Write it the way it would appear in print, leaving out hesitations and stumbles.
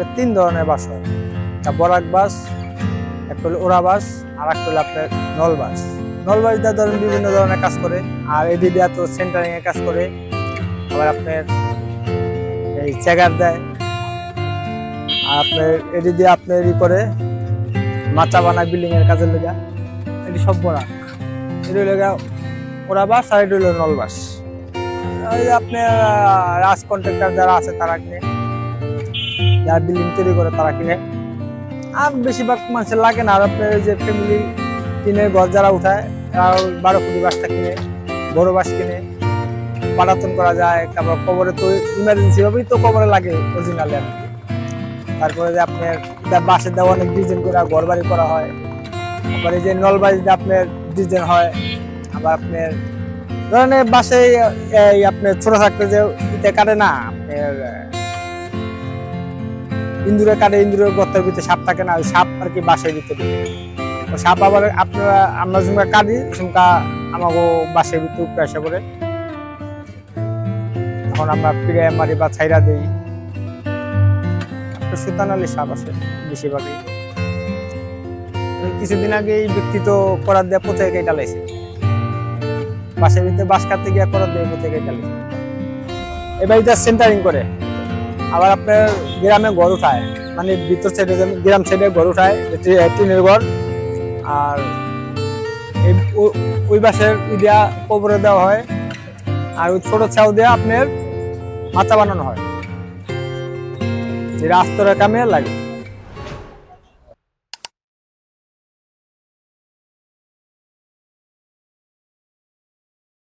আপনার 3 ধরনের বাঁশ হয়। একটা বরাক বাঁশ, একটা হলো ওরা বাঁশ, আর একটা হলো আপনার নল বাঁশ। নল বাঁশ দিয়ে ধরেন বিভিন্ন ধরনের কাজ করে, আর এডি দিয়ে তো সেন্টারিং এর কাজ করে, আবার আপনার এই চেগার দেয়, আর আপনার এডি দিয়ে আপনার করে মাচা বানায় বিল্ডিং এর কাজের লেগা। এটি সব বরাক, এটি লেগা ওরা বাঁশ, আর এটি হলো নল বাঁশ। আপনার রাজ কন্ট্রাক্টর যারা আছে তারা কিনে, যারা বিল্ডিং তৈরি করে তারা কিনে, আর বেশিরভাগ মানুষের লাগে না। আর আপনার যে ফ্যামিলি টিনের ঘর যারা উঠায় তারা 12 ফুটি বাঁশটা কিনে, বড় বাঁশ কিনে, পাটাতন করা যায়। তারপর কবরে তো ইমার্জেন্সি ভাবেই তো কবরে লাগে অরিজিনালি। তারপরে যে আপনার বাঁশের দেওয়া অনেক ডিজাইন করে ঘর বাড়ি করা হয়। আবার এই যে নল বাঁশ দিয়ে আপনার ডিজাইন হয়। আবার আপনার ধরেন বাসে আপনার ছোট থাকতে যে ইতে কাটে না, আপনার ইন্দুরে কাটে, ইন্দুরের গর্তের ভিতরে সাপ থাকে না, ওই সাপ আর কি বাসের ভিতরে। সাপ আবার আপনারা আমরা যেমন কাটি সেমকা আমাকে বাসের ভিতরে উপরে আসা পড়ে, এখন আমরা ফিরে মারি বা ছাইরা দিই। আপনার সুতানালি সাপ আছে বেশিরভাগই। কিছুদিন আগে এই ব্যক্তি তো করার দেয়া পচে কেটে লাইছে, বাসের ভিতরে বাঁশ কাটতে গিয়ে করার দিয়ে পচে কেটে লাইছে। এবার এটা সেন্টারিং করে। আবার আপনার গ্রামে ঘর উঠায়, মানে ভিতর সাইডে গ্রাম সাইডে ঘর উঠায়, টিনের ঘর। আর ওই বাঁশের ইদিয়া কবরে দেওয়া হয়, আর ওই ছোট ছাউ দিয়ে আপনার মাচা বানানো হয়, যে রাস্তরের কামে লাগে।